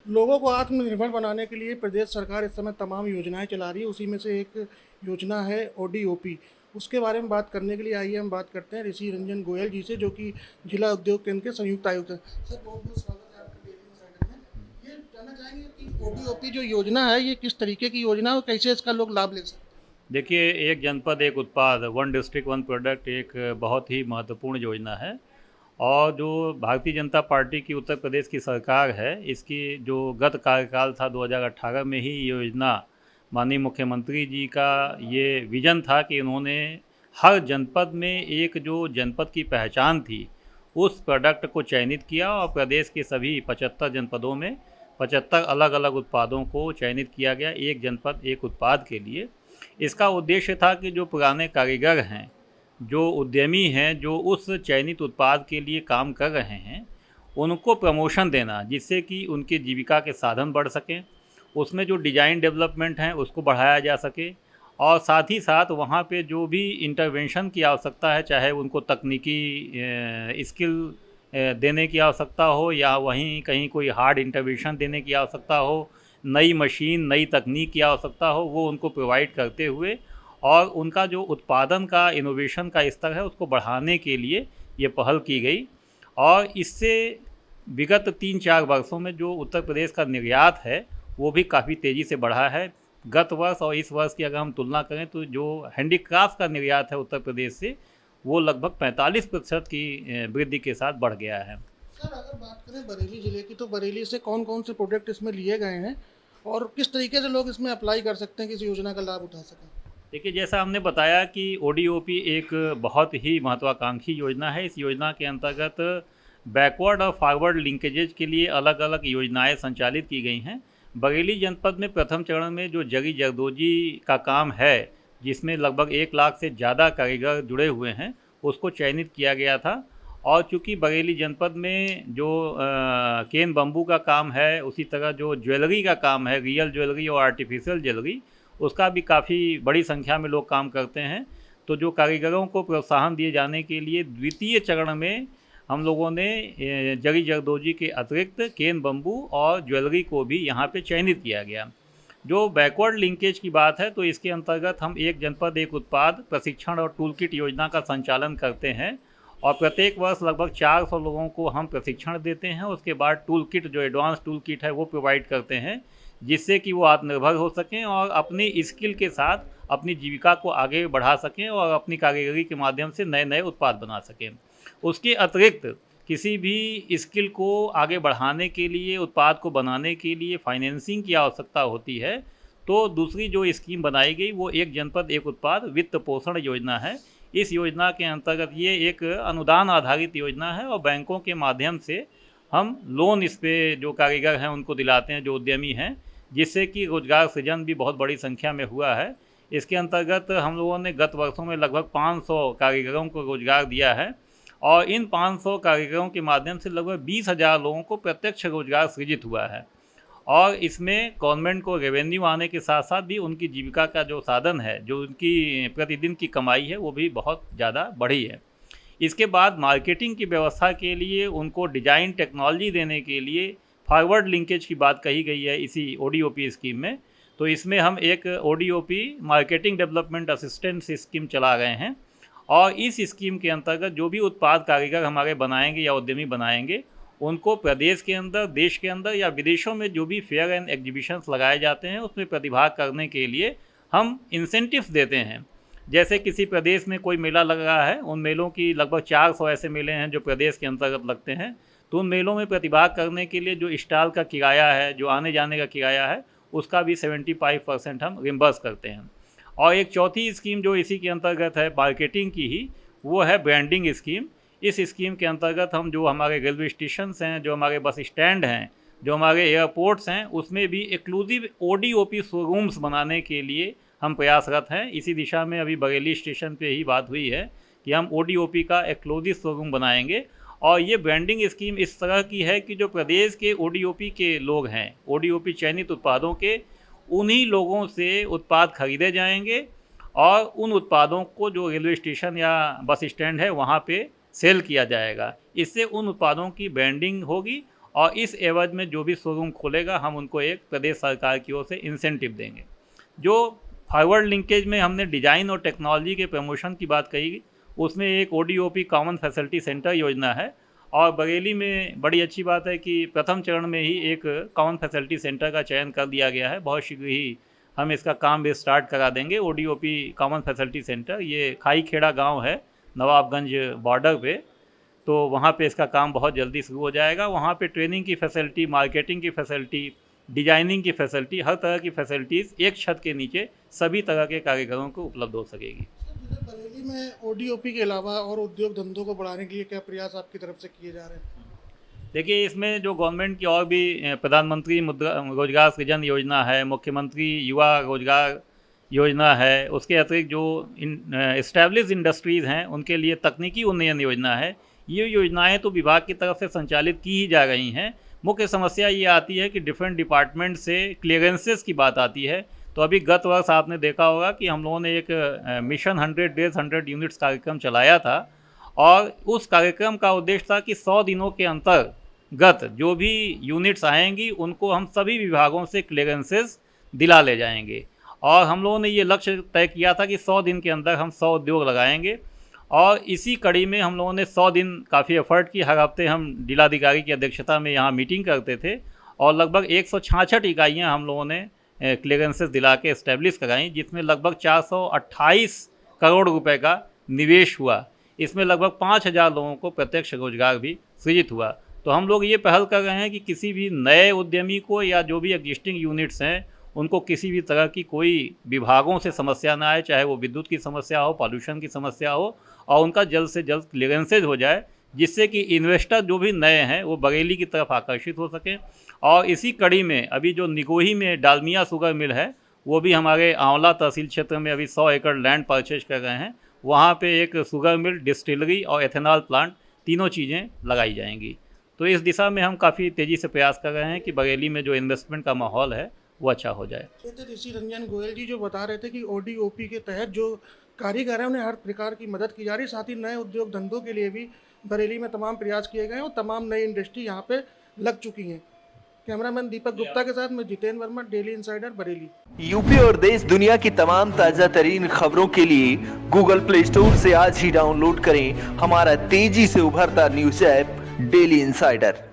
लोगों को आत्मनिर्भर बनाने के लिए प्रदेश सरकार इस समय तमाम योजनाएं चला रही है। उसी में से एक योजना है ओडीओपी। उसके बारे में बात करने के लिए आइए हम बात करते हैं ऋषि रंजन गोयल जी से, जो कि जिला उद्योग केंद्र के संयुक्त आयुक्त हैं। सर, बहुत बहुत स्वागत है आपका डेली इंसाइडर में। ये जानना चाहेंगे कि ओडीओपी जो योजना है ये किस तरीके की योजना है और कैसे इसका लोग लाभ ले सकते हैं। देखिए, एक जनपद एक उत्पाद, वन डिस्ट्रिक्ट वन प्रोडक्ट एक बहुत ही महत्वपूर्ण योजना है। और जो भारतीय जनता पार्टी की उत्तर प्रदेश की सरकार है, इसकी जो गत कार्यकाल था 2018 में ही ये योजना, माननीय मुख्यमंत्री जी का ये विज़न था कि उन्होंने हर जनपद में एक जो जनपद की पहचान थी उस प्रोडक्ट को चयनित किया और प्रदेश के सभी 75 जनपदों में 75 अलग अलग उत्पादों को चयनित किया गया, एक जनपद एक उत्पाद के लिए। इसका उद्देश्य था कि जो पुराने कारीगर हैं, जो उद्यमी हैं, जो उस चयनित उत्पाद के लिए काम कर रहे हैं, उनको प्रमोशन देना, जिससे कि उनकी जीविका के साधन बढ़ सकें। उसमें जो डिज़ाइन डेवलपमेंट हैं उसको बढ़ाया जा सके, और साथ ही साथ वहाँ पे जो भी इंटरवेंशन की आवश्यकता है, चाहे उनको तकनीकी स्किल देने की आवश्यकता हो या वहीं कहीं कोई हार्ड इंटरवेंशन देने की आवश्यकता हो, नई मशीन नई तकनीक की आवश्यकता हो, वो उनको प्रोवाइड करते हुए और उनका जो उत्पादन का इनोवेशन का स्तर है उसको बढ़ाने के लिए ये पहल की गई। और इससे विगत 3-4 वर्षों में जो उत्तर प्रदेश का निर्यात है वो भी काफ़ी तेज़ी से बढ़ा है। गत वर्ष और इस वर्ष की अगर हम तुलना करें तो जो हैंडीक्राफ्ट का निर्यात है उत्तर प्रदेश से, वो लगभग 45% की वृद्धि के साथ बढ़ गया है। सर, अगर बात करें बरेली जिले की, तो बरेली से कौन कौन से प्रोडक्ट इसमें लिए गए हैं और किस तरीके से लोग इसमें अप्लाई कर सकते हैं कि इस योजना का लाभ उठा सकें। देखिए, जैसा हमने बताया कि ओडीओपी एक बहुत ही महत्वाकांक्षी योजना है। इस योजना के अंतर्गत बैकवर्ड और फॉरवर्ड लिंकेजेज के लिए अलग अलग योजनाएं संचालित की गई हैं। बरेली जनपद में प्रथम चरण में जो जरी जरदोजी का काम है, जिसमें लगभग 1 लाख से ज़्यादा कारीगर जुड़े हुए हैं, उसको चयनित किया गया था। और चूँकि बरेली जनपद में जो केन बम्बू का काम है, उसी तरह जो ज्वेलरी का काम है, रियल ज्वेलरी और आर्टिफिशियल ज्वेलरी, उसका भी काफ़ी बड़ी संख्या में लोग काम करते हैं। तो जो कारीगरों को प्रोत्साहन दिए जाने के लिए द्वितीय चरण में हम लोगों ने जरी जरदोजी के अतिरिक्त केन बम्बू और ज्वेलरी को भी यहाँ पे चयनित किया गया। जो बैकवर्ड लिंकेज की बात है, तो इसके अंतर्गत हम एक जनपद एक उत्पाद प्रशिक्षण और टूल किट योजना का संचालन करते हैं। और प्रत्येक वर्ष लगभग 400 लोगों को हम प्रशिक्षण देते हैं। उसके बाद टूल किट, जो एडवांस टूल किट है, वो प्रोवाइड करते हैं, जिससे कि वो आत्मनिर्भर हो सकें और अपनी स्किल के साथ अपनी जीविका को आगे बढ़ा सकें और अपनी कारीगरी के माध्यम से नए नए उत्पाद बना सकें। उसके अतिरिक्त किसी भी स्किल को आगे बढ़ाने के लिए, उत्पाद को बनाने के लिए फाइनेंसिंग की आवश्यकता होती है। तो दूसरी जो स्कीम बनाई गई वो एक जनपद एक उत्पाद वित्त पोषण योजना है। इस योजना के अंतर्गत ये एक अनुदान आधारित योजना है और बैंकों के माध्यम से हम लोन इस पे जो कारीगर हैं उनको दिलाते हैं, जो उद्यमी हैं, जिससे कि रोज़गार सृजन भी बहुत बड़ी संख्या में हुआ है। इसके अंतर्गत हम लोगों ने गत वर्षों में लगभग 500 कारीगरों को रोज़गार दिया है और इन 500 कारीगरों के माध्यम से लगभग 20,000 लोगों को प्रत्यक्ष रोज़गार सृजित हुआ है। और इसमें गवर्नमेंट को रेवेन्यू आने के साथ साथ भी उनकी जीविका का जो साधन है, जो उनकी प्रतिदिन की कमाई है, वो भी बहुत ज़्यादा बढ़ी है। इसके बाद मार्केटिंग की व्यवस्था के लिए उनको डिज़ाइन टेक्नोलॉजी देने के लिए फॉरवर्ड लिंकेज की बात कही गई है इसी ओडीओपी स्कीम में। तो इसमें हम एक ODOP marketing development assistance scheme चला रहे हैं और इस स्कीम के अंतर्गत जो भी उत्पाद कारीगर हमारे बनाएंगे या उद्यमी बनाएंगे, उनको प्रदेश के अंदर, देश के अंदर या विदेशों में जो भी फेयर एंड एग्जीबिशंस लगाए जाते हैं उसमें प्रतिभाग करने के लिए हम इंसेंटिव्स देते हैं। जैसे किसी प्रदेश में कोई मेला लग रहा है, उन मेलों की लगभग 400 ऐसे मेले हैं जो प्रदेश के अंतर्गत लगते हैं, तो उन मेलों में प्रतिभाग करने के लिए जो स्टॉल का किराया है, जो आने जाने का किराया है, उसका भी 75% हम रिम्बर्स करते हैं। और एक चौथी स्कीम जो इसी के अंतर्गत है मार्केटिंग की ही, वो है ब्रांडिंग स्कीम। इस स्कीम के अंतर्गत हम जो हमारे रेलवे स्टेशंस हैं, जो हमारे बस स्टैंड हैं, जो हमारे एयरपोर्ट्स हैं, उसमें भी एक्सक्लूसिव ओडीओपी शोरूम्स बनाने के लिए हम प्रयासरत हैं। इसी दिशा में अभी बरेली स्टेशन पे ही बात हुई है कि हम ओडीओपी का एक्सक्लूसिव शोरूम बनाएंगे। और ये ब्रांडिंग स्कीम इस तरह की है कि जो प्रदेश के ओडीओपी के लोग हैं, ओडीओपी चयनित उत्पादों के, उन्हीं लोगों से उत्पाद खरीदे जाएंगे और उन उत्पादों को जो रेलवे स्टेशन या बस स्टैंड है वहाँ पे सेल किया जाएगा। इससे उन उत्पादों की ब्रांडिंग होगी और इस एवज में जो भी शोरूम खोलेगा हम उनको एक प्रदेश सरकार की ओर से इंसेंटिव देंगे। जो फॉरवर्ड लिंकेज में हमने डिज़ाइन और टेक्नोलॉजी के प्रमोशन की बात कही, उसमें एक ODOP कॉमन फैसिलिटी सेंटर योजना है और बरेली में बड़ी अच्छी बात है कि प्रथम चरण में ही एक कॉमन फैसिलिटी सेंटर का चयन कर दिया गया है। बहुत शीघ्र ही हम इसका काम भी स्टार्ट करा देंगे। ODOP कॉमन फैसिलिटी सेंटर ये खाई खेड़ा गाँव है नवाबगंज बॉर्डर पे, तो वहाँ पे इसका काम बहुत जल्दी शुरू हो जाएगा। वहाँ पे ट्रेनिंग की फैसिलिटी, मार्केटिंग की फैसिलिटी, डिजाइनिंग की फैसिलिटी, हर तरह की फैसिलिटीज़ एक छत के नीचे सभी तरह के कारीगरों को उपलब्ध हो सकेगी। जैसे बरेली में ODOP के अलावा और उद्योग धंधों को बढ़ाने के लिए क्या प्रयास आपकी तरफ से किए जा रहे हैं? देखिए, इसमें जो गवर्नमेंट की और भी प्रधानमंत्री मुद्रा रोजगार सृजन योजना है, मुख्यमंत्री युवा रोजगार योजना है, उसके अतिरिक्त जो इस्टेब्लिश इंडस्ट्रीज़ हैं उनके लिए तकनीकी उन्नयन योजना है। ये योजनाएं तो विभाग की तरफ से संचालित की ही जा रही हैं। मुख्य समस्या ये आती है कि डिफरेंट डिपार्टमेंट से क्लियरेंसेस की बात आती है। तो अभी गत वर्ष आपने देखा होगा कि हम लोगों ने एक मिशन 100 डेज 100 यूनिट्स कार्यक्रम चलाया था और उस कार्यक्रम का उद्देश्य था कि 100 दिनों के अंतर्गत जो भी यूनिट्स आएंगी उनको हम सभी विभागों से क्लियरेंसेस दिला ले जाएंगे। और हम लोगों ने ये लक्ष्य तय किया था कि 100 दिन के अंदर हम 100 उद्योग लगाएंगे और इसी कड़ी में हम लोगों ने 100 दिन काफ़ी एफर्ट की। हर हफ्ते हम जिलाधिकारी की अध्यक्षता में यहाँ मीटिंग करते थे और लगभग 166 इकाइयाँ हम लोगों ने क्लियरेंसेस दिला के इस्टेब्लिश कराई, जिसमें लगभग 428 करोड़ रुपए का निवेश हुआ। इसमें लगभग 5000 लोगों को प्रत्यक्ष रोजगार भी सृजित हुआ। तो हम लोग ये पहल कर रहे हैं कि किसी भी नए उद्यमी को या जो भी एग्जिस्टिंग यूनिट्स हैं उनको किसी भी तरह की कोई विभागों से समस्या ना आए, चाहे वो विद्युत की समस्या हो, पॉल्यूशन की समस्या हो, और उनका जल्द से जल्द क्लियरेंसेज हो जाए, जिससे कि इन्वेस्टर जो भी नए हैं वो बरेली की तरफ आकर्षित हो सकें। और इसी कड़ी में अभी जो निगोही में डालमिया शुगर मिल है वो भी हमारे आंवला तहसील क्षेत्र में अभी 100 एकड़ लैंड परचेज कर रहे हैं। वहाँ पे एक शुगर मिल, डिस्टिलरी और एथेनॉल प्लांट, तीनों चीज़ें लगाई जाएंगी। तो इस दिशा में हम काफ़ी तेज़ी से प्रयास कर रहे हैं कि बरेली में जो इन्वेस्टमेंट का माहौल है वो अच्छा हो जाए। ऋषि रंजन गोयल जी जो बता रहे थे कि ODOP के तहत जो कारीगर हैं उन्हें हर प्रकार की मदद की जा रही है, साथ ही नए उद्योग धंधों के लिए भी बरेली में तमाम प्रयास किए गए हैं और तमाम नई इंडस्ट्री यहाँ पे लग चुकी हैं। कैमरामैन दीपक गुप्ता के साथ मैं Jitendra Verma, daily insider, Bareilly. UP और देश दुनिया की तमाम ताजा तरीन खबरों के लिए गूगल प्ले स्टोर से आज ही डाउनलोड करें हमारा तेजी से उभरता न्यूज ऐप डेली इंसाइडर।